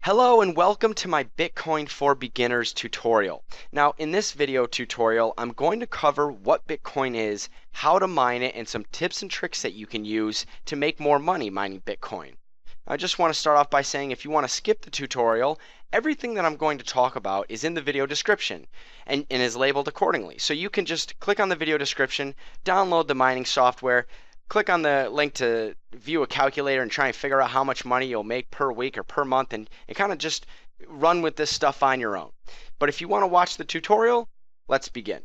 Hello and welcome to my Bitcoin for Beginners tutorial. Now in this video tutorial I'm going to cover what Bitcoin is, how to mine it, and some tips and tricks that you can use to make more money mining Bitcoin. I just want to start off by saying if you want to skip the tutorial, everything that I'm going to talk about is in the video description and is labeled accordingly. So you can just click on the video description, download the mining software, click on the link to view a calculator and try and figure out how much money you'll make per week or per month and kind of just run with this stuff on your own. But if you want to watch the tutorial, let's begin.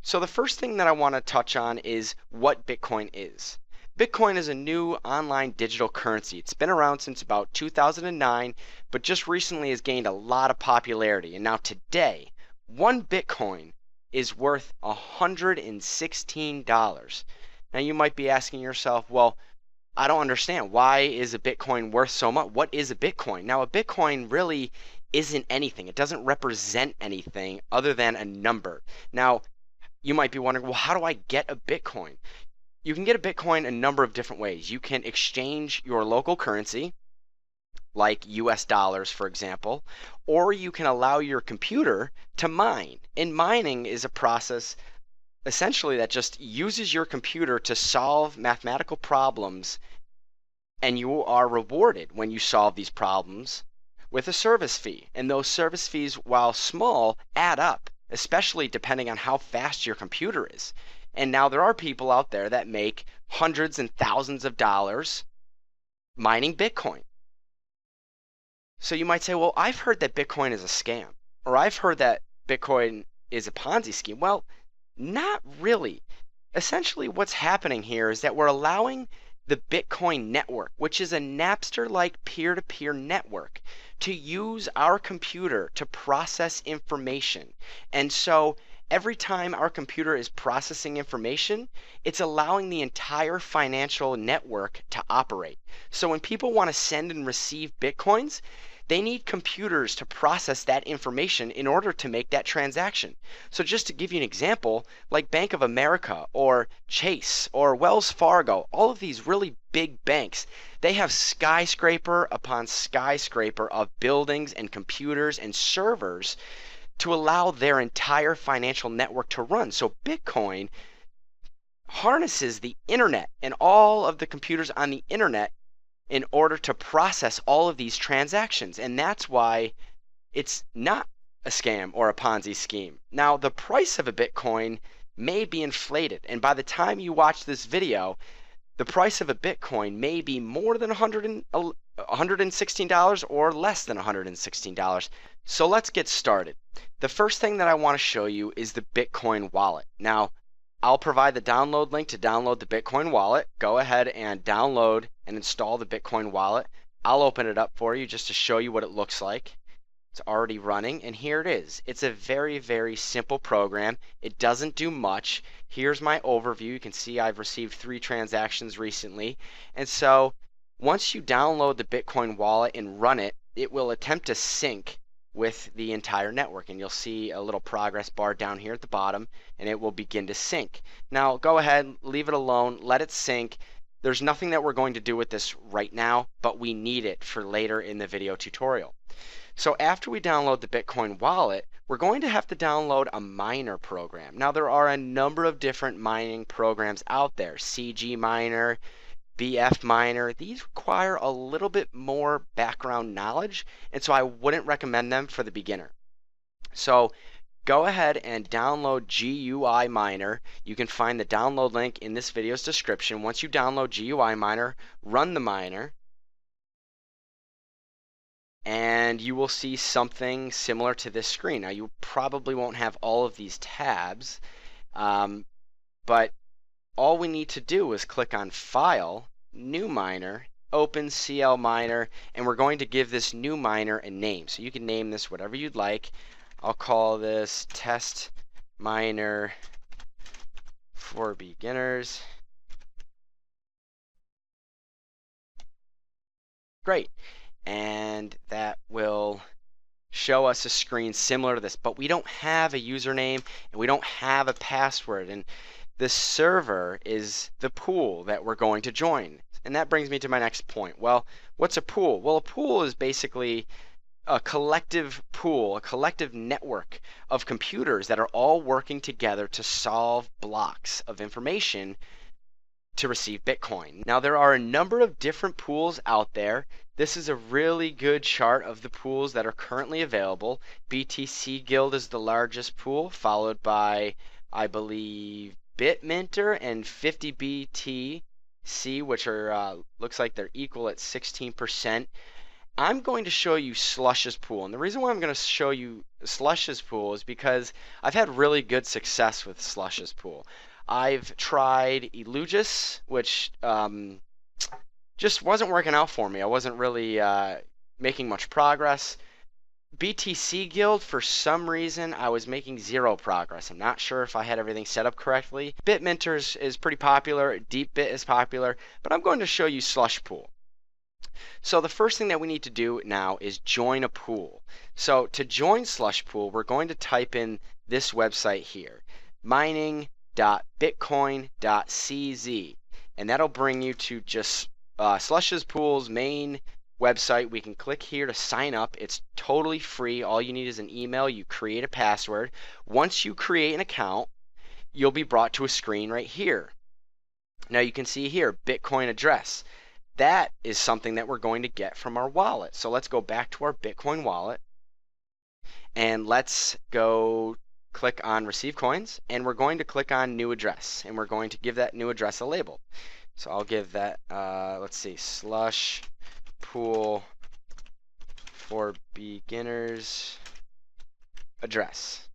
So the first thing that I want to touch on is what Bitcoin is. Bitcoin is a new online digital currency. It's been around since about 2009, but just recently has gained a lot of popularity. And now today, one Bitcoin is worth $116. Now you might be asking yourself, well, I don't understand. Why is a Bitcoin worth so much? What is a Bitcoin? Now a Bitcoin really isn't anything. It doesn't represent anything other than a number. Now you might be wondering, well, how do I get a Bitcoin? You can get a Bitcoin a number of different ways. You can exchange your local currency, like US dollars, for example, or you can allow your computer to mine. And mining is a process essentially that just uses your computer to solve mathematical problems, and you are rewarded when you solve these problems with a service fee. And those service fees, while small, add up, especially depending on how fast your computer is. And now there are people out there that make hundreds and thousands of dollars mining Bitcoin. So you might say, well, I've heard that Bitcoin is a scam, or I've heard that Bitcoin is a Ponzi scheme. Well, not really. Essentially what's happening here is that we're allowing the Bitcoin network, which is a Napster-like peer-to-peer network, to use our computer to process information. And so every time our computer is processing information, it's allowing the entire financial network to operate. So when people want to send and receive Bitcoins, they need computers to process that information in order to make that transaction. So just to give you an example, like Bank of America or Chase or Wells Fargo, all of these really big banks, they have skyscraper upon skyscraper of buildings and computers and servers to allow their entire financial network to run. So Bitcoin harnesses the internet and all of the computers on the internet in order to process all of these transactions. And that's why it's not a scam or a Ponzi scheme. Now, the price of a Bitcoin may be inflated. And by the time you watch this video, the price of a Bitcoin may be more than $116 or less than $116. So let's get started. The first thing that I want to show you is the Bitcoin wallet. Now, I'll provide the download link to download the Bitcoin wallet. Go ahead and download and install the Bitcoin wallet. I'll open it up for you just to show you what it looks like. It's already running, and here it is. It's a very, very simple program. It doesn't do much. Here's my overview. You can see I've received 3 transactions recently. And so once you download the Bitcoin wallet and run it, it will attempt to sync with the entire network, and you'll see a little progress bar down here at the bottom, and it will begin to sync. Now go ahead, leave it alone, let it sync. There's nothing that we're going to do with this right now, but we need it for later in the video tutorial. So after we download the Bitcoin wallet, we're going to have to download a miner program. Now there are a number of different mining programs out there, CG Miner, BF Miner. These require a little bit more background knowledge, and so I wouldn't recommend them for the beginner. So go ahead and download GUI Miner. You can find the download link in this video's description. Once you download GUI Miner, run the miner, and you will see something similar to this screen. Now you probably won't have all of these tabs, but all we need to do is click on File, New Miner, Open CL Miner, and we're going to give this new miner a name. So you can name this whatever you'd like. I'll call this Test Miner for Beginners. Great. And that will show us a screen similar to this, but we don't have a username and we don't have a password, and the server is the pool that we're going to join. And that brings me to my next point. Well, what's a pool? Well, a pool is basically a collective pool, a collective network of computers that are all working together to solve blocks of information to receive Bitcoin. Now, there are a number of different pools out there. This is a really good chart of the pools that are currently available. BTC Guild is the largest pool, followed by, I believe, Bitminter and 50BTC, which are looks like they're equal at 16%. I'm going to show you Slush's pool, and the reason why I'm going to show you Slush's pool is because I've had really good success with Slush's pool. I've tried Elugis, which just wasn't working out for me. I wasn't really making much progress. BTC Guild, for some reason, I was making zero progress. I'm not sure if I had everything set up correctly. Bitminter is pretty popular. DeepBit is popular, but I'm going to show you Slush Pool. So the first thing that we need to do now is join a pool. So to join Slush Pool, we're going to type in this website here, mining.bitcoin.cz, and that'll bring you to just Slush's Pool's main website. We can click here to sign up. It's totally free. All you need is an email. You create a password. Once you create an account, you'll be brought to a screen right here. Now you can see here, Bitcoin address. That is something that we're going to get from our wallet. So let's go back to our Bitcoin wallet and let's go click on receive coins, and we're going to click on new address, and we're going to give that new address a label. So I'll give that, let's see, Slush Pool for beginners address.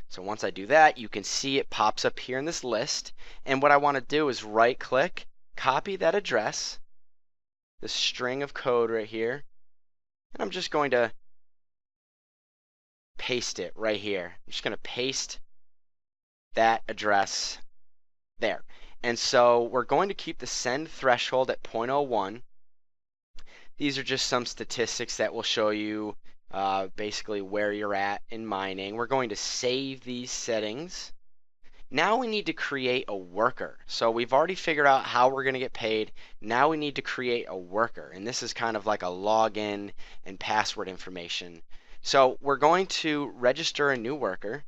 So once I do that, you can see it pops up here in this list, and what I want to do is right click, copy that address, the string of code right here, and I'm just going to paste it right here. I'm just going to paste that address there. And so we're going to keep the send threshold at 0.01. These are just some statistics that will show you basically where you're at in mining. We're going to save these settings. Now we need to create a worker. So we've already figured out how we're going to get paid. Now we need to create a worker. And this is kind of like a login and password information. So we're going to register a new worker,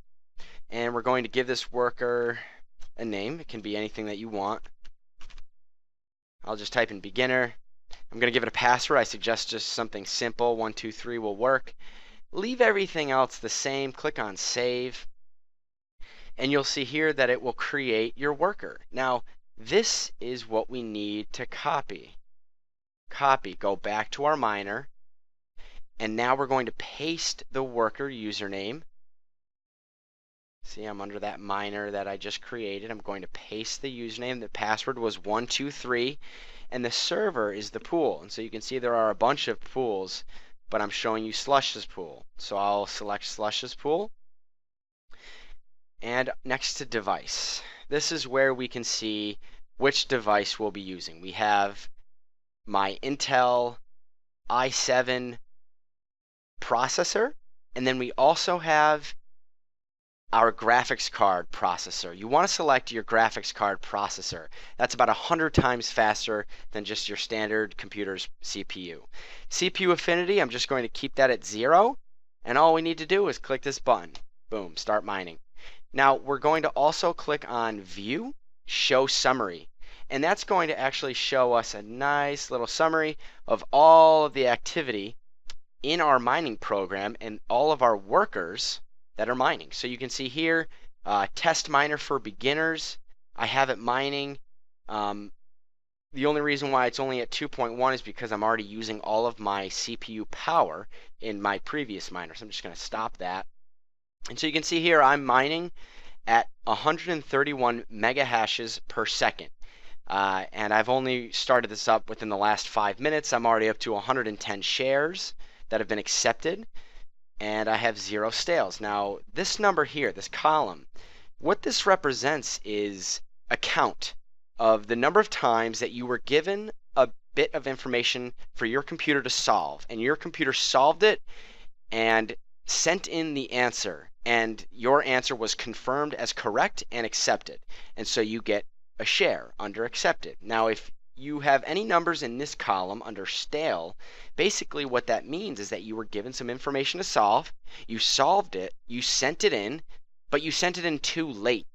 and we're going to give this worker a name. It can be anything that you want. I'll just type in beginner. I'm going to give it a password. I suggest just something simple. 123 will work. Leave everything else the same. Click on save. And you'll see here that it will create your worker. Now, this is what we need to copy. Copy, go back to our miner, and now we're going to paste the worker username. See, I'm under that miner that I just created. I'm going to paste the username. The password was 123, and the server is the pool. And so you can see there are a bunch of pools, but I'm showing you Slush's pool. So I'll select Slush's pool. And next to device, this is where we can see which device we'll be using. We have my Intel i7 processor, and then we also have our graphics card processor. You want to select your graphics card processor. That's about 100 times faster than just your standard computer's CPU. CPU affinity, I'm just going to keep that at 0, and all we need to do is click this button. Boom, start mining. Now we're going to also click on View, Show Summary, and that's going to actually show us a nice little summary of all of the activity in our mining program and all of our workers that are mining. So you can see here, test miner for beginners. I have it mining. The only reason why it's only at 2.1 is because I'm already using all of my CPU power in my previous miner. So I'm just going to stop that. And so you can see here I'm mining at 131 mega hashes per second. And I've only started this up within the last 5 minutes. I'm already up to 110 shares that have been accepted, and I have 0 stales. Now this number here, this column, what this represents is a count of the number of times that you were given a bit of information for your computer to solve, and your computer solved it and sent in the answer, and your answer was confirmed as correct and accepted, and so you get a share under accepted. Now if you have any numbers in this column under stale, basically what that means is that you were given some information to solve, you solved it, you sent it in, but you sent it in too late,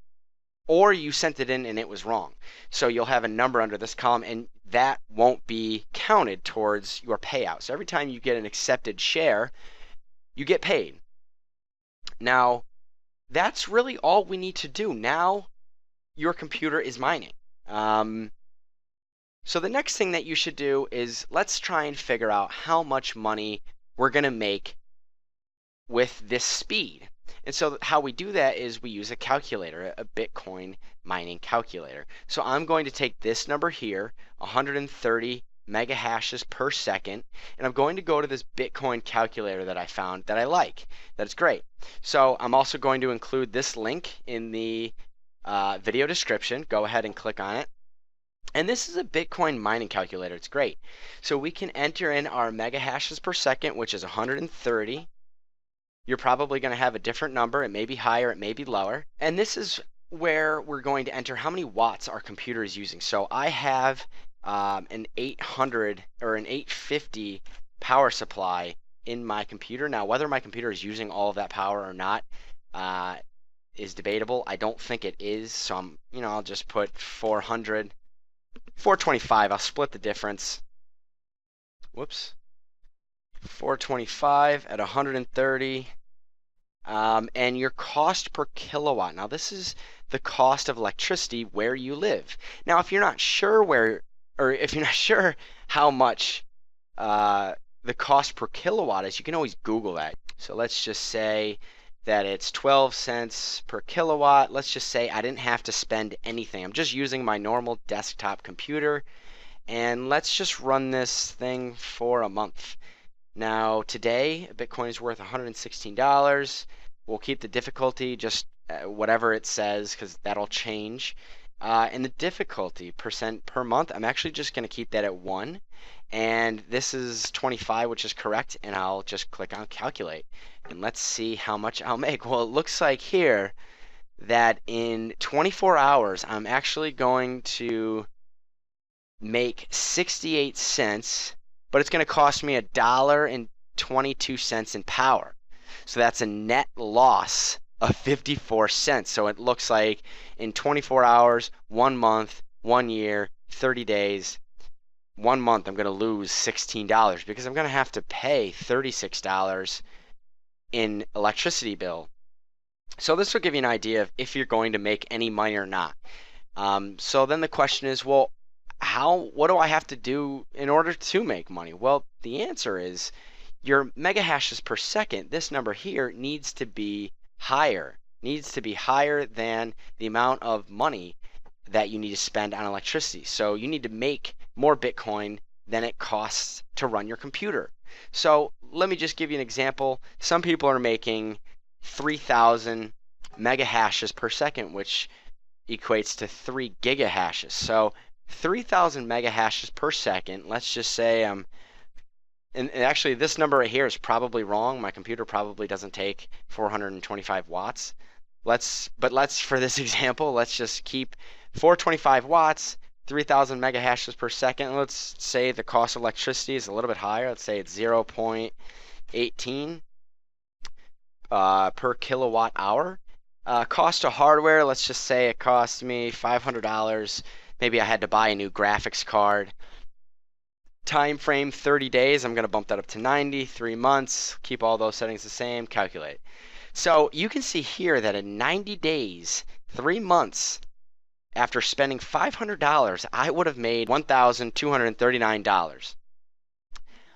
or you sent it in and it was wrong. So you'll have a number under this column, and that won't be counted towards your payout. So every time you get an accepted share, you get paid. Now, that's really all we need to do. Now, your computer is mining. So the next thing that you should do is let's try and figure out how much money we're going to make with this speed. And so how we do that is we use a calculator, a Bitcoin mining calculator. So I'm going to take this number here, 130 mega hashes per second, and I'm going to go to this Bitcoin calculator that I found that I like. That's great. So I'm also going to include this link in the video description. Go ahead and click on it. And this is a Bitcoin mining calculator. It's great. So we can enter in our mega hashes per second, which is 130. You're probably going to have a different number. It may be higher, it may be lower. And this is where we're going to enter how many watts our computer is using. So I have an 800 or an 850 power supply in my computer. Now, whether my computer is using all of that power or not is debatable. I don't think it is. So I'll just put 425. I'll split the difference. Whoops. 425 at 130. And your cost per kilowatt. Now, this is the cost of electricity where you live. Now, if you're not sure if you're not sure how much the cost per kilowatt is, you can always Google that. So let's just say that it's 12 cents per kilowatt. Let's just say I didn't have to spend anything. I'm just using my normal desktop computer. And let's just run this thing for a month. Now, today, Bitcoin is worth $116. We'll keep the difficulty just whatever it says, because that'll change. And the difficulty percent per month, I'm actually just going to keep that at 1. And this is 25, which is correct. And I'll just click on calculate. And let's see how much I'll make. Well, it looks like here that in 24 hours, I'm actually going to make 68 cents. But it's going to cost me $1.22 in power. So that's a net loss of 54 cents. So it looks like in 24 hours, 1 month, 1 year, 30 days, 1 month, I'm going to lose $16 because I'm going to have to pay $36 in electricity bill. So this will give you an idea of if you're going to make any money or not. So then the question is, well, what do I have to do in order to make money? Well, the answer is your mega hashes per second, this number here, needs to be higher. Needs to be higher than the amount of money that you need to spend on electricity. So you need to make more Bitcoin than it costs to run your computer. So let me just give you an example. Some people are making 3,000 mega hashes per second, which equates to 3 gigahashes. So 3,000 mega hashes per second. Let's just say and actually this number right here is probably wrong. My computer probably doesn't take 425 watts. For this example, let's just keep 425 watts, 3,000 mega hashes per second. Let's say the cost of electricity is a little bit higher. Let's say it's 0.18 per kilowatt hour. Cost of hardware, let's just say it cost me $500. Maybe I had to buy a new graphics card. Time frame 30 days. I'm going to bump that up to 90, 3 months. Keep all those settings the same. Calculate. So you can see here that in 90 days, 3 months, after spending $500, I would have made $1,239.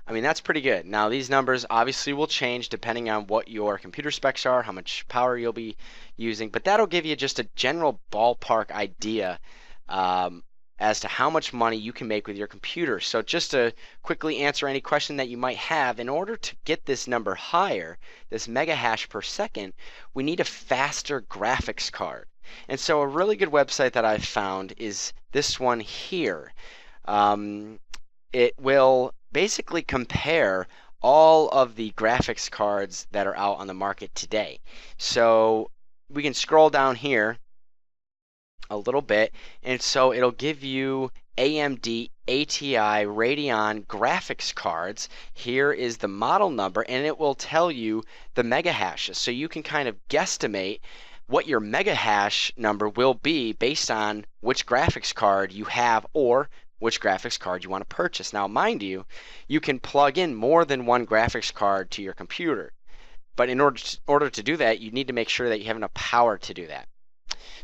I mean, that's pretty good. Now, these numbers obviously will change depending on what your computer specs are, how much power you'll be using, but that'll give you just a general ballpark idea as to how much money you can make with your computer. So just to quickly answer any question that you might have, in order to get this number higher, this mega hash per second, we need a faster graphics card. And so a really good website that I've found is this one here. It will basically compare all of the graphics cards that are out on the market today. So we can scroll down here a little bit, and so it'll give you AMD ATI Radeon graphics cards. Here is the model number, and it will tell you the mega hashes. So you can kind of guesstimate what your mega hash number will be based on which graphics card you have or which graphics card you want to purchase. Now, mind you, you can plug in more than one graphics card to your computer. But in order to do that, you need to make sure that you have enough power to do that.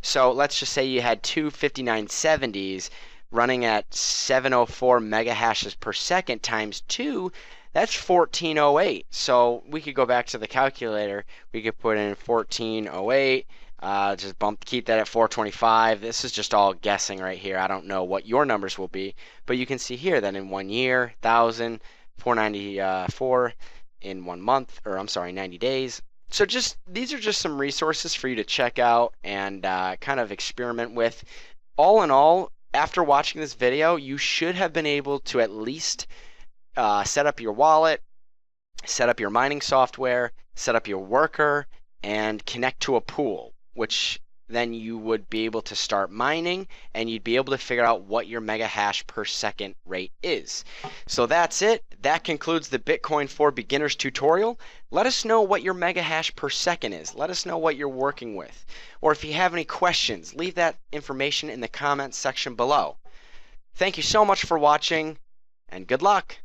So let's just say you had two 5970s running at 704 mega hashes per second times 2, that's 1408. So we could go back to the calculator. We could put in 1408, just keep that at 425. This is just all guessing right here. I don't know what your numbers will be, but you can see here that in 1 year, 1,000, 494 in 1 month, or I'm sorry, 90 days. So these are just some resources for you to check out and kind of experiment with. All in all, after watching this video, you should have been able to at least set up your wallet, set up your mining software, set up your worker, and connect to a pool, which then you would be able to start mining and you'd be able to figure out what your mega hash per second rate is. So that's it. That concludes the Bitcoin for Beginners tutorial. Let us know what your mega hash per second is. Let us know what you're working with. Or if you have any questions, leave that information in the comments section below. Thank you so much for watching, and good luck.